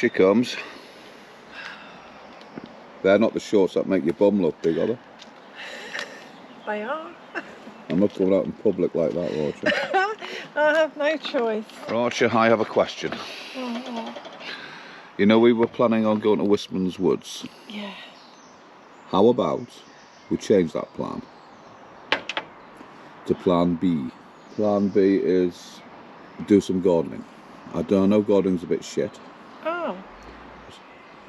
she comes. They're not the shorts that make your bum look big, are they? They are. I'm not going out in public like that, Roger. I have no choice. Roger, I have a question. Oh. You know we were planning on going to Wistman's Woods. Yeah. How about we change that plan to plan B? Plan B is do some gardening. I don't know, gardening's a bit shit.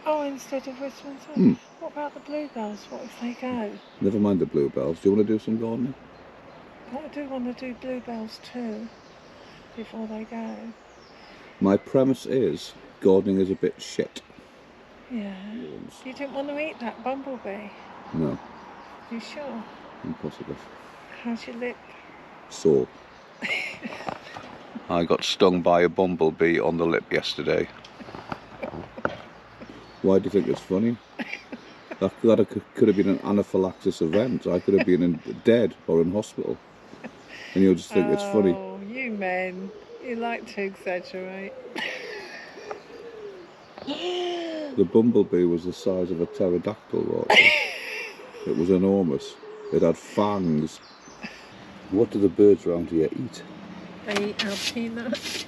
Oh, instead of Wistman's Woods. What about the bluebells? What if they go? Never mind the bluebells. Do you want to do some gardening? I do want to do bluebells too, before they go. My premise is gardening is a bit shit. Yeah. You didn't want to eat that bumblebee? No. You sure? Impossible. How's your lip? Sore. I got stung by a bumblebee on the lip yesterday. Why do you think it's funny? That could have been an anaphylaxis event. I could have been dead or in hospital. And you'll just think it's funny. Oh, you men. You like to exaggerate. The bumblebee was the size of a pterodactyl, Roger. It was enormous. It had fangs. What do the birds around here eat? They eat our peanuts.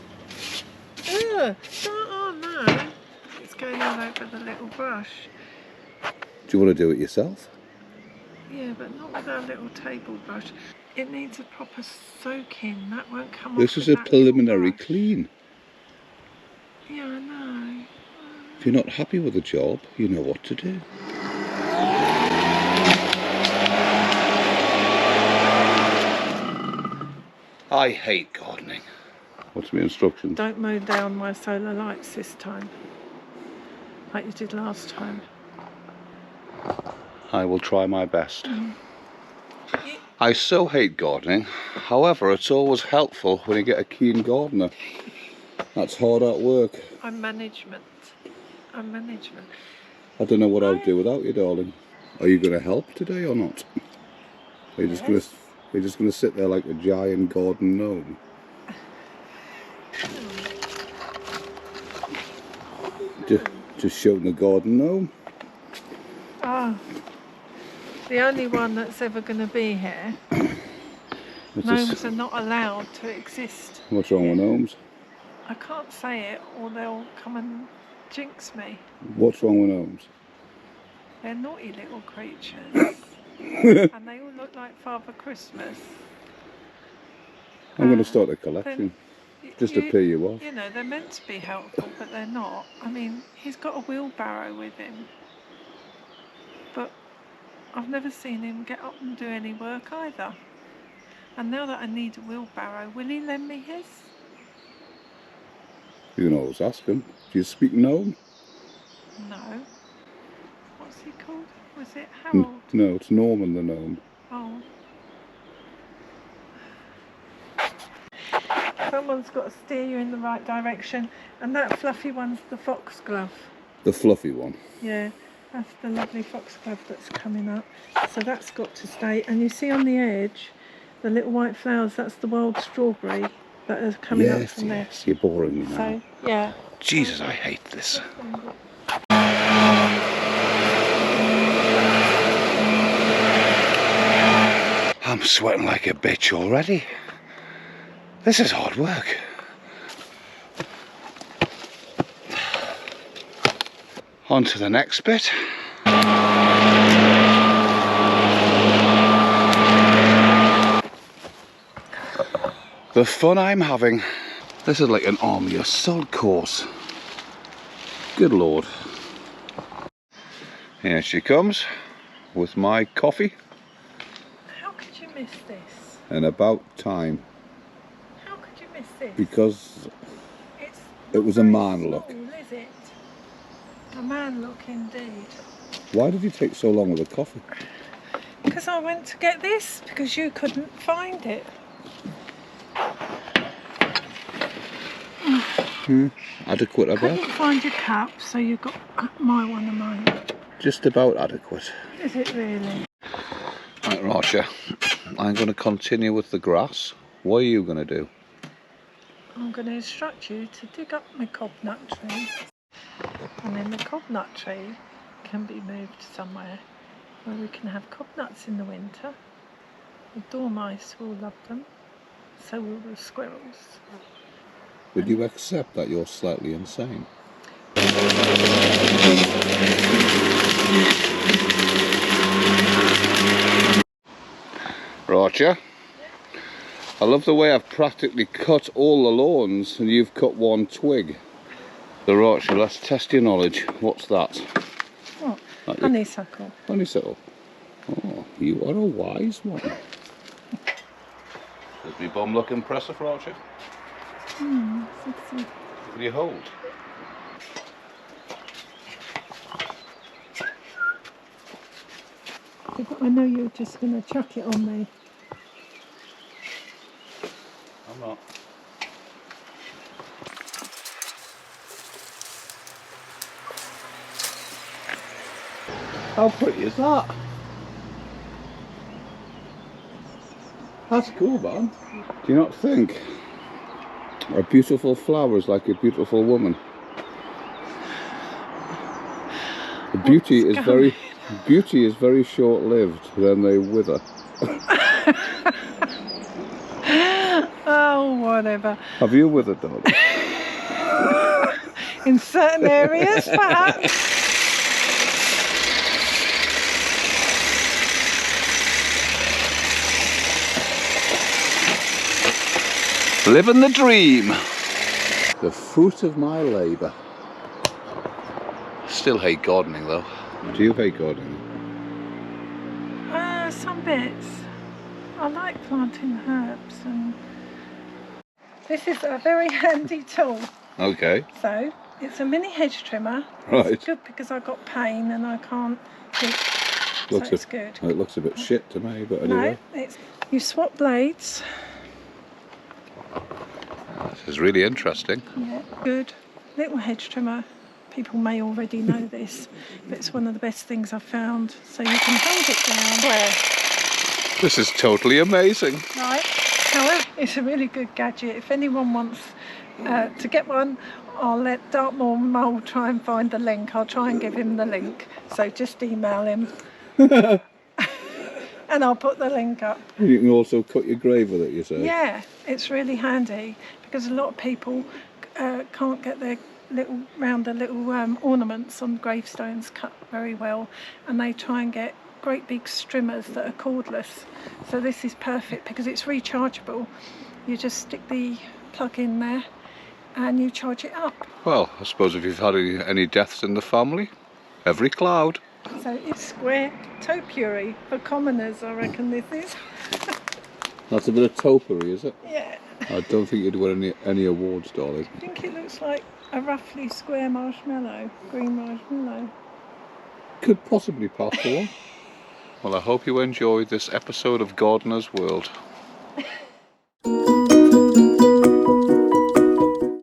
Ugh, oh no. It's going all over the little brush. Do you want to do it yourself? Yeah, but not with our little table brush. It needs a proper soaking. That won't come off. This is a preliminary clean. Yeah, I know. If you're not happy with the job, you know what to do. I hate gardening. What's my instructions? Don't mow down my solar lights this time, like you did last time. I will try my best. I so hate gardening. However, it's always helpful when you get a keen gardener. That's hard at work. I'm management. I don't know what I'll do without you, darling. Are you going to help today or not? Are you just going to sit there like a giant garden gnome? Just showing the garden gnome? Ah, the only one that's ever going to be here. Gnomes are not allowed to exist. What's wrong with gnomes? I can't say it or they'll come and jinx me. What's wrong with gnomes? They're naughty little creatures. And they all look like Father Christmas. I'm going to start a collection. Just to pay you off. You know, they're meant to be helpful, but they're not. I mean, he's got a wheelbarrow with him. But I've never seen him get up and do any work either. And now that I need a wheelbarrow, will he lend me his? You can always ask him. Do you speak gnome? No. What's he called? Was it Harold? No, it's Norman the gnome. Oh. Someone's got to steer you in the right direction. And that fluffy one's the foxglove. The fluffy one? Yeah. That's the lovely foxglove that's coming up. So that's got to stay. And you see on the edge, the little white flowers, that's the wild strawberry that is coming up from there. Yes, you're boring me now. So, yeah. Jesus, I hate this. I'm sweating like a bitch already. This is hard work. On to the next bit. The fun I'm having. This is like an army assault course. Good Lord. Here she comes with my coffee. How could you miss this? And about time. How could you miss this? Because it's it was a man look. Is it? A man look indeed. Why did you take so long with the coffee? Because I went to get this, because you couldn't find it. Adequate, I bet. Couldn't find your cup, so you got my one a moment. Just about adequate. Is it really? Right, Roger. I'm going to continue with the grass. What are you going to do? I'm going to instruct you to dig up my cobnut tree. morning the cob nut tree can be moved somewhere where we can have cob nuts in the winter. The dormice will love them, so will the squirrels. Would you accept that you're slightly insane? Roger, I love the way I've practically cut all the lawns and you've cut one twig. So Roger, let's test your knowledge. What's that? What? Honeysuckle. Honeysuckle. Oh, you are a wise one. Does my bum look impressive, Roger? Sexy. Will you hold? I know you're just going to chuck it on me. I'm not. How pretty is that? That's cool, man. Do you not think a beautiful flower is like a beautiful woman? The beauty is very short-lived, then they wither. Oh, whatever. Have you withered, darling? In certain areas, perhaps. Living the dream. The fruit of my labour. Still hate gardening though. Do you hate gardening? Some bits. I like planting herbs, and this is a very handy tool. Okay. So it's a mini hedge trimmer. Right. It's good because I got pain and I can't keep. So it's good. It looks a bit shit to me, but anyway. No, you swap blades. This is really interesting. Yeah, good. Little hedge trimmer. People may already know this, but it's one of the best things I've found. So you can hold it down. Where? This is totally amazing. Right. However, it's a really good gadget. If anyone wants to get one, I'll let Dartmoor Mole try and find the link. I'll try and give him the link. So just email him. And I'll put the link up. You can also cut your grave with it, you say? Yeah, it's really handy because a lot of people can't get their little ornaments on gravestones cut very well, and they try and get great big strimmers that are cordless. So this is perfect because it's rechargeable. You just stick the plug in there and you charge it up. Well, I suppose if you've had any deaths in the family, every cloud. So it's square topiary for commoners, I reckon this is. That's a bit of topiary, is it? Yeah. I don't think you'd win any awards, darling. I think it looks like a roughly square marshmallow, green marshmallow. Could possibly pass for one. Well, I hope you enjoyed this episode of Gardener's World.